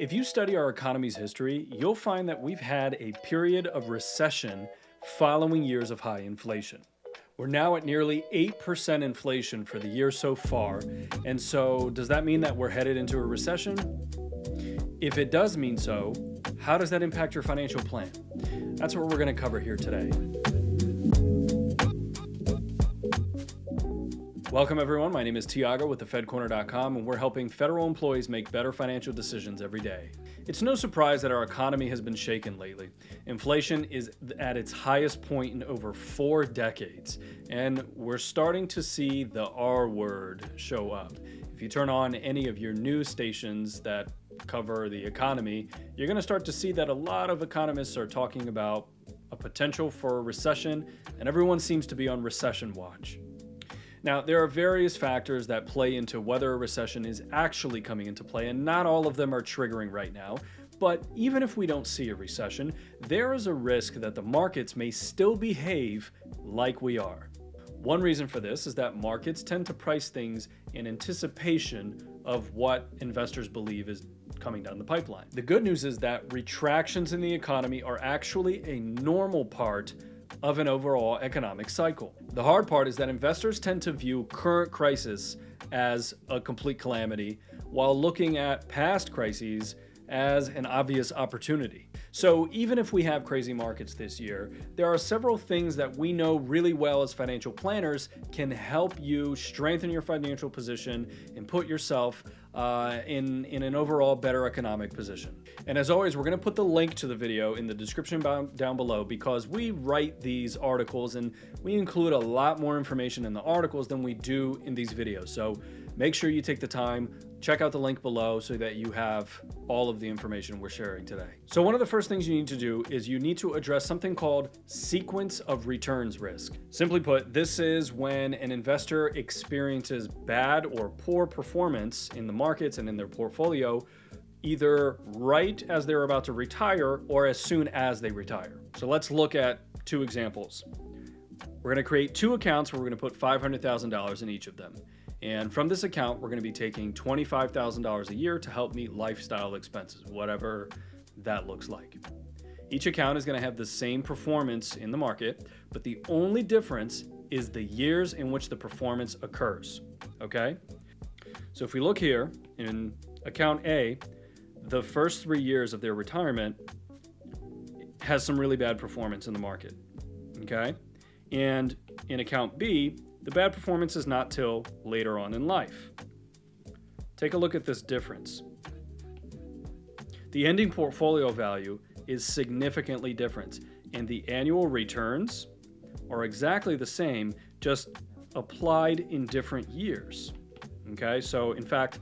If you study our economy's history, you'll find that we've had a period of recession following years of high inflation. We're now at nearly 8% inflation for the year so far, and so does that mean that we're headed into a recession? If it does mean so, how does that impact your financial plan? That's what we're going to cover here today. Welcome everyone, my name is Thiago with thefedcorner.com, and we're helping federal employees make better financial decisions every day. It's no surprise that our economy has been shaken lately. Inflation is at its highest point in over 4 decades, and we're starting to see the R word show up. If you turn on any of your news stations that cover the economy, you're going to start to see that a lot of economists are talking about a potential for a recession, and everyone seems to be on recession watch. Now, there are various factors that play into whether a recession is actually coming into play, and not all of them are triggering right now. But even if we don't see a recession, there is a risk that the markets may still behave like we are. One reason for this is that markets tend to price things in anticipation of what investors believe is coming down the pipeline. The good news is that retractions in the economy are actually a normal part of an overall economic cycle. The hard part is that investors tend to view current crisis as a complete calamity, while looking at past crises as an obvious opportunity. So even if we have crazy markets this year, there are several things that we know really well as financial planners can help you strengthen your financial position and put yourself in an overall better economic position. And as always, we're going to put the link to the video in the description down below, because we write these articles and we include a lot more information in the articles than we do in these videos. So make sure you take the time, check out the link below so that you have all of the information we're sharing today. So one of the first things you need to do is you need to address something called sequence of returns risk. Simply put, this is when an investor experiences bad or poor performance in the markets and in their portfolio, either right as they're about to retire or as soon as they retire. So let's look at 2 examples. We're going to create 2 accounts where we're going to put $500,000 in each of them. And from this account, we're going to be taking $25,000 a year to help meet lifestyle expenses, whatever that looks like. Each account is going to have the same performance in the market, but the only difference is the years in which the performance occurs. Okay? So if we look here in account A, the first 3 years of their retirement has some really bad performance in the market. Okay? And in account B, the bad performance is not till later on in life. Take a look at this difference. The ending portfolio value is significantly different, and the annual returns are exactly the same, just applied in different years. Okay, so in fact,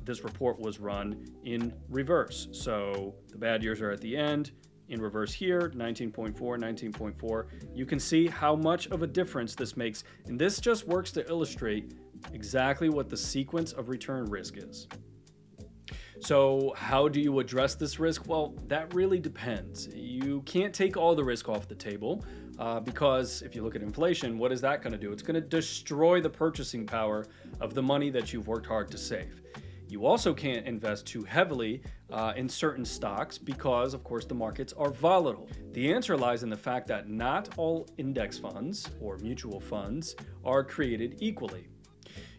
this report was run in reverse. So the bad years are at the end. In reverse here, 19.4, 19.4. You can see how much of a difference this makes. And this just works to illustrate exactly what the sequence of return risk is. So how do you address this risk? Well, that really depends. You can't take all the risk off the table because if you look at inflation, what is that going to do? It's going to destroy the purchasing power of the money that you've worked hard to save. You also can't invest too heavily in certain stocks because, of course, the markets are volatile. The answer lies in the fact that not all index funds or mutual funds are created equally.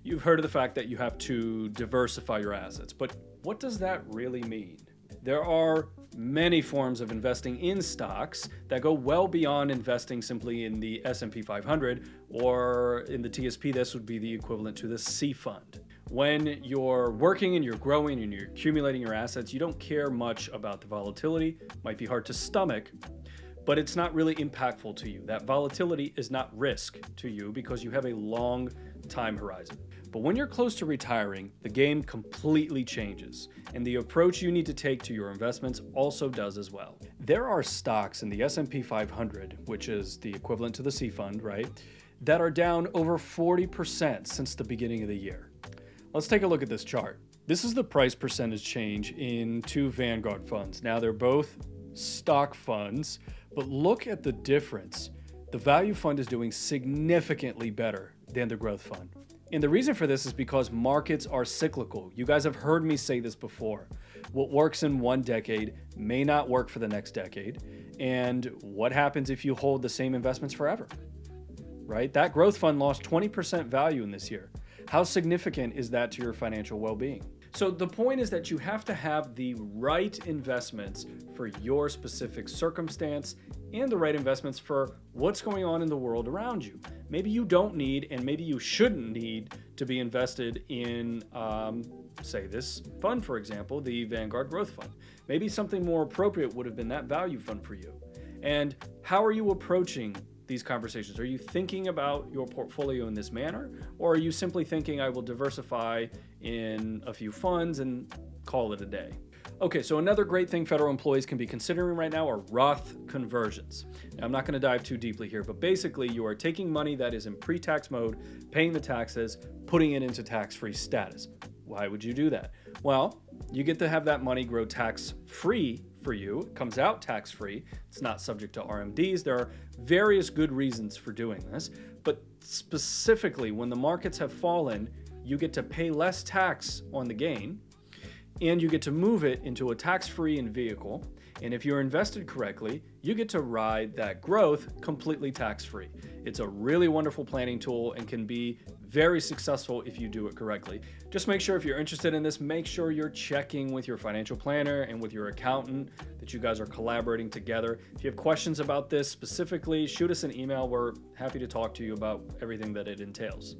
You've heard of the fact that you have to diversify your assets, but what does that really mean? There are many forms of investing in stocks that go well beyond investing simply in the S&P 500, or in the TSP, this would be the equivalent to the C fund. When you're working and you're growing and you're accumulating your assets, you don't care much about the volatility. Might be hard to stomach, but it's not really impactful to you. That volatility is not risk to you because you have a long time horizon. But when you're close to retiring, the game completely changes, and the approach you need to take to your investments also does as well. There are stocks in the S&P 500, which is the equivalent to the C fund, right, that are down over 40% since the beginning of the year. Let's take a look at this chart. This is the price percentage change in 2 Vanguard funds. Now, they're both stock funds, but look at the difference. The value fund is doing significantly better than the growth fund. And the reason for this is because markets are cyclical. You guys have heard me say this before. What works in one decade may not work for the next decade. And what happens if you hold the same investments forever? Right? That growth fund lost 20% value in this year. How significant is that to your financial well-being? So the point is that you have to have the right investments for your specific circumstance and the right investments for what's going on in the world around you. Maybe you don't need, and maybe you shouldn't need, to be invested in, say, this fund, for example, the Vanguard Growth Fund. Maybe something more appropriate would have been that value fund for you. And how are you approaching these conversations? Are you thinking about your portfolio in this manner? Or are you simply thinking, I will diversify in a few funds and call it a day? Okay, so another great thing federal employees can be considering right now are Roth conversions. Now, I'm not going to dive too deeply here, but basically you are taking money that is in pre-tax mode, paying the taxes, putting it into tax-free status. Why would you do that? Well, you get to have that money grow tax-free for you. It comes out tax-free. It's not subject to RMDs. There are various good reasons for doing this, but specifically when the markets have fallen, you get to pay less tax on the gain, and you get to move it into a tax-free vehicle. And if you're invested correctly, you get to ride that growth completely tax-free. It's a really wonderful planning tool and can be very successful if you do it correctly. Just make sure if you're interested in this, make sure you're checking with your financial planner and with your accountant, that you guys are collaborating together. If you have questions about this specifically, shoot us an email. We're happy to talk to you about everything that it entails.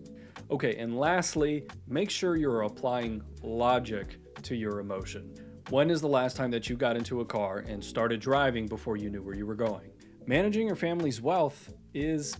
Okay, and lastly, make sure you're applying logic to your emotion. When is the last time that you got into a car and started driving before you knew where you were going? Managing your family's wealth is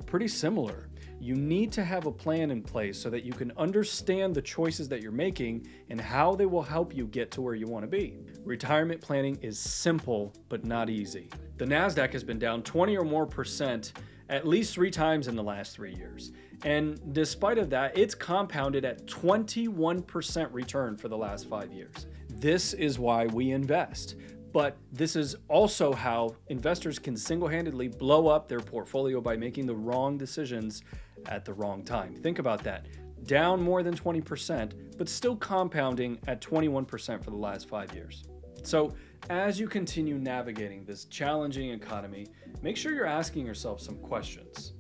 pretty similar. You need to have a plan in place so that you can understand the choices that you're making and how they will help you get to where you want to be. Retirement planning is simple, but not easy. The NASDAQ has been down 20 or more percent at least 3 times in the last 3 years. And despite of that, it's compounded at 21% return for the last 5 years. This is why we invest. But this is also how investors can single-handedly blow up their portfolio by making the wrong decisions at the wrong time. Think about that. Down more than 20%, but still compounding at 21% for the last 5 years. So as you continue navigating this challenging economy, make sure you're asking yourself some questions.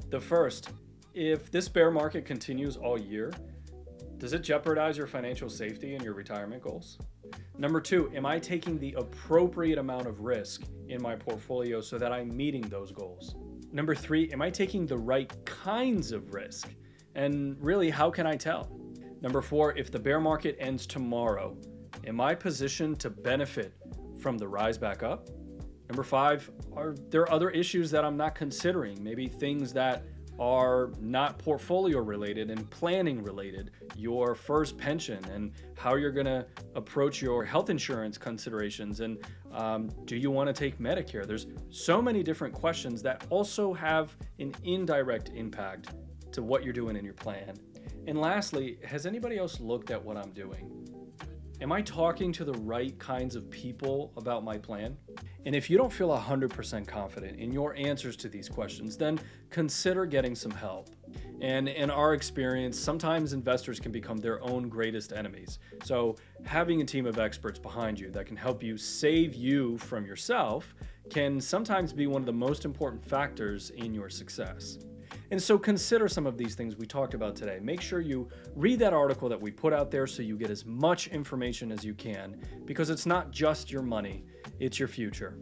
The first, if this bear market continues all year, does it jeopardize your financial safety and your retirement goals? Number 2, am I taking the appropriate amount of risk in my portfolio so that I'm meeting those goals? Number 3, am I taking the right kinds of risk? And really, how can I tell? Number 4, if the bear market ends tomorrow, am I positioned to benefit from the rise back up? Number 5, are there other issues that I'm not considering? Maybe things that are not portfolio related and planning related, your first pension and how you're going to approach your health insurance considerations, and do you want to take Medicare? There's so many different questions that also have an indirect impact to what you're doing in your plan. And lastly, has anybody else looked at what I'm doing? Am I talking to the right kinds of people about my plan? And if you don't feel 100% confident in your answers to these questions, then consider getting some help. And in our experience, sometimes investors can become their own greatest enemies. So having a team of experts behind you that can help you save you from yourself can sometimes be one of the most important factors in your success. And so consider some of these things we talked about today. Make sure you read that article that we put out there so you get as much information as you can, because it's not just your money, it's your future.